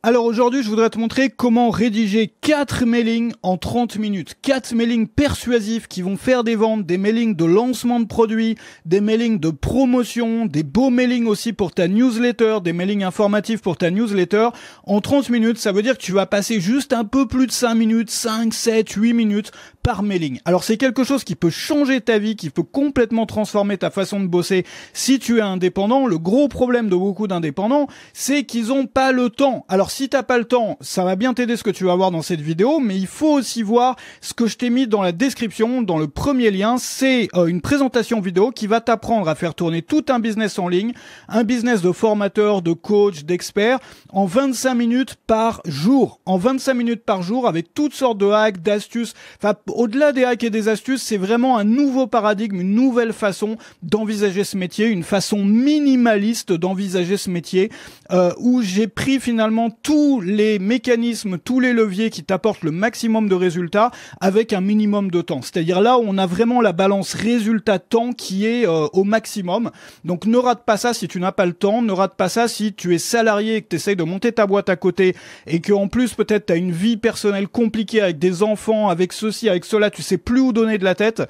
Alors aujourd'hui, je voudrais te montrer comment rédiger 4 mailings en 30 minutes. 4 mailings persuasifs qui vont faire des ventes, des mailings de lancement de produits, des mailings de promotion, des beaux mailings aussi pour ta newsletter, des mailings informatifs pour ta newsletter. En 30 minutes, ça veut dire que tu vas passer juste un peu plus de 5 minutes, 5, 7, 8 minutes par mailing. Alors c'est quelque chose qui peut changer ta vie, qui peut complètement transformer ta façon de bosser si tu es indépendant. Le gros problème de beaucoup d'indépendants, c'est qu'ils ont pas le temps. Alors si t'as pas le temps, ça va bien t'aider ce que tu vas voir dans cette vidéo, mais il faut aussi voir ce que je t'ai mis dans la description, dans le premier lien. C'est une présentation vidéo qui va t'apprendre à faire tourner tout un business en ligne, un business de formateur, de coach, d'expert, en 25 minutes par jour. En 25 minutes par jour, avec toutes sortes de hacks, d'astuces. Enfin, au-delà des hacks et des astuces, c'est vraiment un nouveau paradigme, une nouvelle façon d'envisager ce métier, une façon minimaliste d'envisager ce métier, où j'ai pris finalement tous les mécanismes, tous les leviers qui t'apportent le maximum de résultats avec un minimum de temps. C'est-à-dire là où on a vraiment la balance résultat-temps qui est au maximum. Donc ne rate pas ça si tu n'as pas le temps, ne rate pas ça si tu es salarié et que tu essayes de monter ta boîte à côté et que en plus peut-être tu as une vie personnelle compliquée avec des enfants, avec ceci, avec cela, tu sais plus où donner de la tête.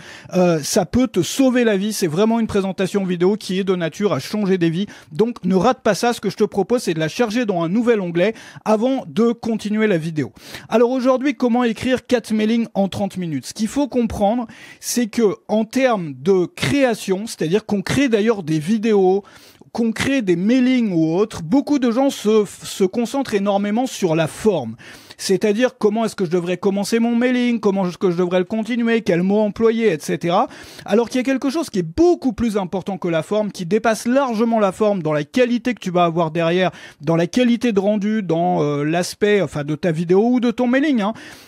Ça peut te sauver la vie. C'est vraiment une présentation vidéo qui est de nature à changer des vies. Donc ne rate pas ça. Ce que je te propose, c'est de la charger dans un nouvel onglet avant de continuer la vidéo. Alors aujourd'hui, comment écrire 4 mailings en 30 minutes? Ce qu'il faut comprendre, c'est que en termes de création, c'est-à-dire qu'on crée d'ailleurs des vidéos, qu'on crée des mailings ou autres, beaucoup de gens se concentrent énormément sur la forme. C'est-à-dire comment est-ce que je devrais commencer mon mailing, comment est-ce que je devrais le continuer, quels mots employer, etc. Alors qu'il y a quelque chose qui est beaucoup plus important que la forme, qui dépasse largement la forme dans la qualité que tu vas avoir derrière, dans la qualité de rendu, dans l'aspect de ta vidéo ou de ton mailing,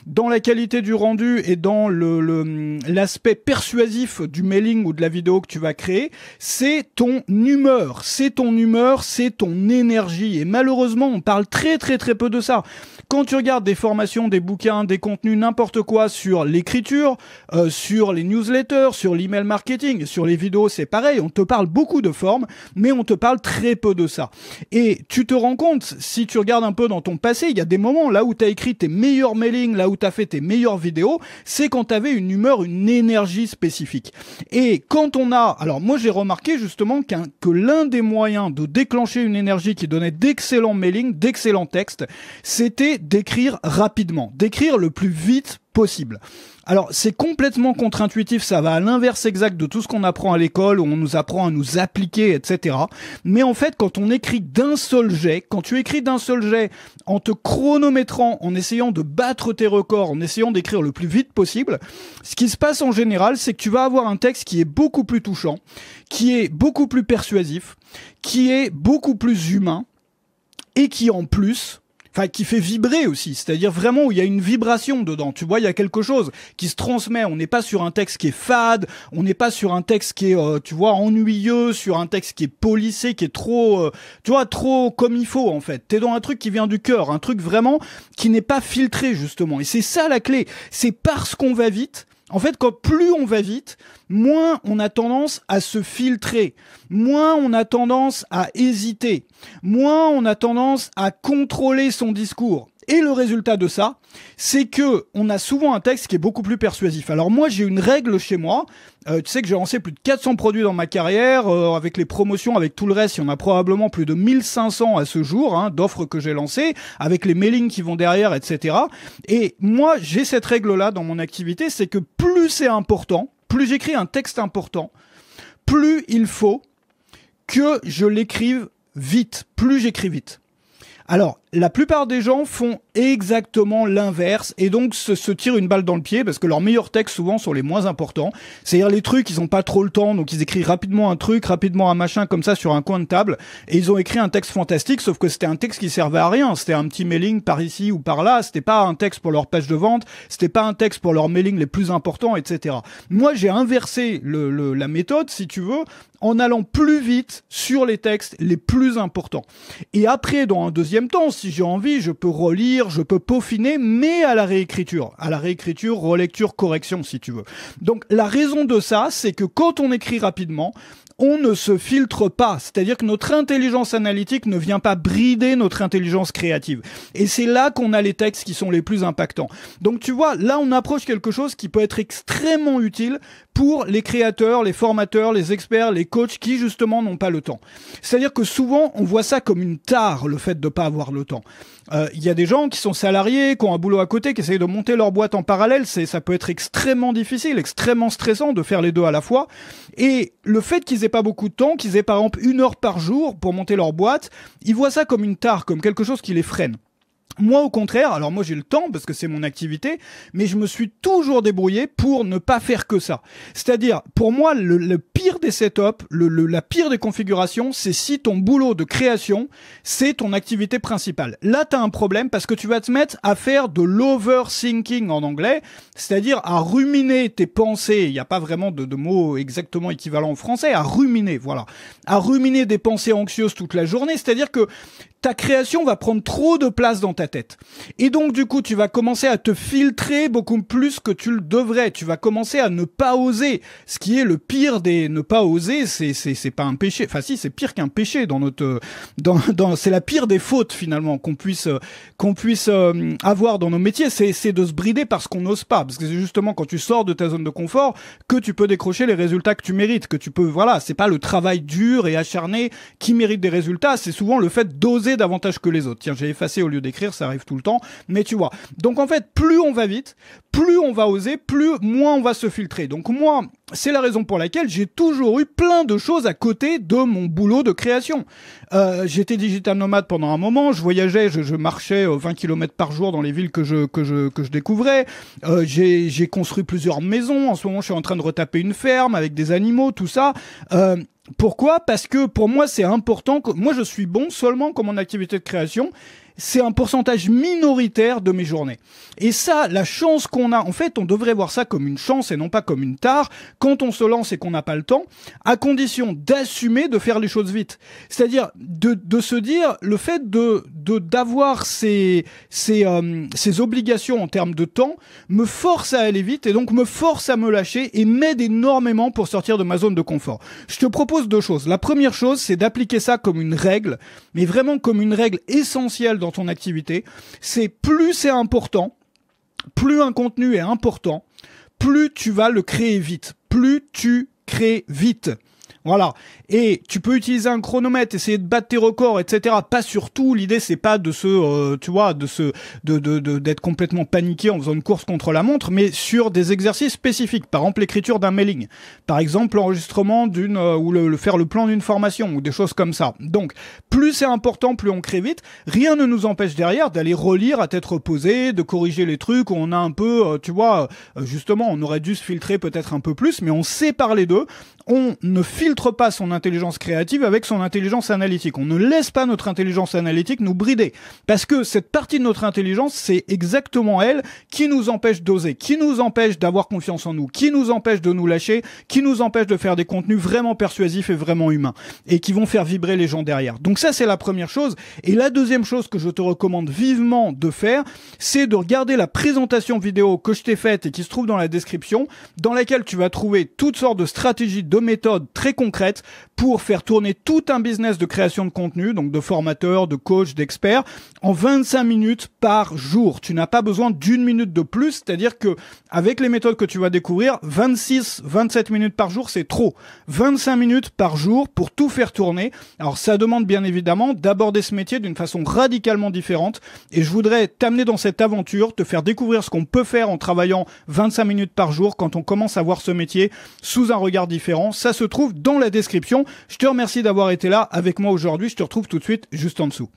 dans la qualité du rendu et dans l'aspect persuasif du mailing ou de la vidéo que tu vas créer. C'est ton humeur, c'est ton énergie. Et malheureusement, on parle très peu de ça. Quand tu regardes des formations, des bouquins, des contenus, n'importe quoi sur l'écriture, sur les newsletters, sur l'email marketing, sur les vidéos, c'est pareil. On te parle beaucoup de forme, mais on te parle très peu de ça. Et tu te rends compte, si tu regardes un peu dans ton passé, il y a des moments là où tu as écrit tes meilleurs mailings, là où tu as fait tes meilleures vidéos, c'est quand tu avais une humeur, une énergie spécifique. Et quand on a... Alors moi j'ai remarqué justement que l'un des moyens de déclencher une énergie qui donnait d'excellents mailings, d'excellents textes, c'était d'écrire rapidement, d'écrire le plus vite possible. Alors c'est complètement contre-intuitif, ça va à l'inverse exact de tout ce qu'on apprend à l'école où on nous apprend à nous appliquer, etc. Mais en fait, quand on écrit d'un seul jet, quand tu écris d'un seul jet en te chronométrant, en essayant de battre tes records, en essayant d'écrire le plus vite possible, ce qui se passe en général, c'est que tu vas avoir un texte qui est beaucoup plus touchant, qui est beaucoup plus persuasif, qui est beaucoup plus humain et qui en plus... qui fait vibrer aussi, c'est-à-dire vraiment où il y a une vibration dedans, tu vois, il y a quelque chose qui se transmet, on n'est pas sur un texte qui est fade, on n'est pas sur un texte qui est, ennuyeux, sur un texte qui est polissé, qui est trop, trop comme il faut en fait, t'es dans un truc qui vient du cœur, un truc vraiment qui n'est pas filtré justement, et c'est ça la clé, c'est parce qu'on va vite. En fait, plus on va vite, moins on a tendance à se filtrer, moins on a tendance à hésiter, moins on a tendance à contrôler son discours. Et le résultat de ça, c'est que on a souvent un texte qui est beaucoup plus persuasif. Alors moi, j'ai une règle chez moi. Tu sais que j'ai lancé plus de 400 produits dans ma carrière, avec les promotions, avec tout le reste, il y en a probablement plus de 1500 à ce jour, d'offres que j'ai lancées, avec les mailings qui vont derrière, etc. Et moi, j'ai cette règle-là dans mon activité, c'est que plus c'est important, plus j'écris un texte important, plus il faut que je l'écrive vite, plus j'écris vite. Alors, la plupart des gens font exactement l'inverse et donc se tirent une balle dans le pied parce que leurs meilleurs textes souvent sont les moins importants. C'est-à-dire les trucs, ils ont pas trop le temps, donc ils écrivent rapidement un truc, rapidement un machin comme ça sur un coin de table et ils ont écrit un texte fantastique, sauf que c'était un texte qui servait à rien. C'était un petit mailing par ici ou par là, c'était pas un texte pour leur page de vente, c'était pas un texte pour leurs mailings les plus importants, etc. Moi, j'ai inversé la méthode, si tu veux, en allant plus vite sur les textes les plus importants. Et après, dans un deuxième temps, si j'ai envie, je peux relire, je peux peaufiner, mais à la réécriture, relecture, correction, si tu veux. Donc, la raison de ça, c'est que quand on écrit rapidement, on ne se filtre pas. C'est-à-dire que notre intelligence analytique ne vient pas brider notre intelligence créative. Et c'est là qu'on a les textes qui sont les plus impactants. Donc tu vois, là on approche quelque chose qui peut être extrêmement utile pour les créateurs, les formateurs, les experts, les coachs qui justement n'ont pas le temps. C'est-à-dire que souvent on voit ça comme une tare, le fait de pas avoir le temps. Il y a des gens qui sont salariés, qui ont un boulot à côté, qui essayent de monter leur boîte en parallèle. Ça peut être extrêmement difficile, extrêmement stressant de faire les deux à la fois. Et le fait qu'ils aient pas beaucoup de temps, qu'ils aient par exemple 1 heure par jour pour monter leur boîte, ils voient ça comme une tare, comme quelque chose qui les freine. Moi, au contraire, alors moi j'ai le temps parce que c'est mon activité, mais je me suis toujours débrouillé pour ne pas faire que ça. C'est-à-dire, pour moi, le pire des setups, la pire des configurations, c'est si ton boulot de création, c'est ton activité principale. Là, t'as un problème parce que tu vas te mettre à faire de l'overthinking en anglais, c'est-à-dire à ruminer tes pensées. Il n'y a pas vraiment de mots exactement équivalents en français, à ruminer, voilà. À ruminer des pensées anxieuses toute la journée, c'est-à-dire que ta création va prendre trop de place dans ta tête. Et donc, du coup, tu vas commencer à te filtrer beaucoup plus que tu le devrais. Tu vas commencer à ne pas oser. Ce qui est le pire des ne pas oser, c'est pas un péché. Enfin, si, c'est pire qu'un péché dans notre, c'est la pire des fautes, finalement, qu'on puisse avoir dans nos métiers. C'est de se brider parce qu'on n'ose pas. Parce que c'est justement quand tu sors de ta zone de confort que tu peux décrocher les résultats que tu mérites. Que tu peux, voilà, c'est pas le travail dur et acharné qui mérite des résultats. C'est souvent le fait d'oser davantage que les autres. Tiens, j'ai effacé au lieu d'écrire, ça arrive tout le temps, mais tu vois. Donc en fait, plus on va vite, plus on va oser, moins on va se filtrer. Donc moi, c'est la raison pour laquelle j'ai toujours eu plein de choses à côté de mon boulot de création. J'étais digital nomade pendant un moment, je voyageais, je marchais 20 km par jour dans les villes que je découvrais. J'ai construit plusieurs maisons. En ce moment, je suis en train de retaper une ferme avec des animaux, tout ça. Pourquoi ? Parce que pour moi, c'est important que moi, je suis bon seulement quand mon activité de création, c'est un pourcentage minoritaire de mes journées. Et ça, la chance qu'on a, en fait, on devrait voir ça comme une chance et non pas comme une tare quand on se lance et qu'on n'a pas le temps, à condition d'assumer de faire les choses vite. C'est-à-dire de se dire, le fait d'avoir ces obligations en termes de temps me force à aller vite et donc me force à me lâcher et m'aide énormément pour sortir de ma zone de confort. Je te propose 2 choses. La première chose, c'est d'appliquer ça comme une règle, mais vraiment comme une règle essentielle dans ton activité. C'est plus c'est important, plus un contenu est important, plus tu vas le créer vite, plus tu crées vite. Voilà. Et tu peux utiliser un chronomètre, essayer de battre tes records, etc. Pas sur tout. L'idée, c'est pas de d'être complètement paniqué en faisant une course contre la montre, mais sur des exercices spécifiques. Par exemple, l'écriture d'un mailing. Par exemple, l'enregistrement ou faire le plan d'une formation ou des choses comme ça. Donc, plus c'est important, plus on crée vite. Rien ne nous empêche derrière d'aller relire à tête reposée, de corriger les trucs où on a un peu, justement, on aurait dû se filtrer peut-être un peu plus, mais on sépare les deux. On ne filtre pas son intelligence créative avec son intelligence analytique. On ne laisse pas notre intelligence analytique nous brider. Parce que cette partie de notre intelligence, c'est exactement elle qui nous empêche d'oser, qui nous empêche d'avoir confiance en nous, qui nous empêche de nous lâcher, qui nous empêche de faire des contenus vraiment persuasifs et vraiment humains. Et qui vont faire vibrer les gens derrière. Donc ça, c'est la première chose. Et la deuxième chose que je te recommande vivement de faire, c'est de regarder la présentation vidéo que je t'ai faite et qui se trouve dans la description, dans laquelle tu vas trouver toutes sortes de stratégies, de méthodes très concrètes pour faire tourner tout un business de création de contenu, donc de formateurs, de coachs, d'experts, en 25 minutes par jour. Tu n'as pas besoin d'1 minute de plus, c'est-à-dire que avec les méthodes que tu vas découvrir, 26-27 minutes par jour, c'est trop. 25 minutes par jour pour tout faire tourner. Alors ça demande bien évidemment d'aborder ce métier d'une façon radicalement différente et je voudrais t'amener dans cette aventure, te faire découvrir ce qu'on peut faire en travaillant 25 minutes par jour quand on commence à voir ce métier sous un regard différent. Ça se trouve dans la description. Je te remercie d'avoir été là avec moi aujourd'hui. Je te retrouve tout de suite juste en dessous.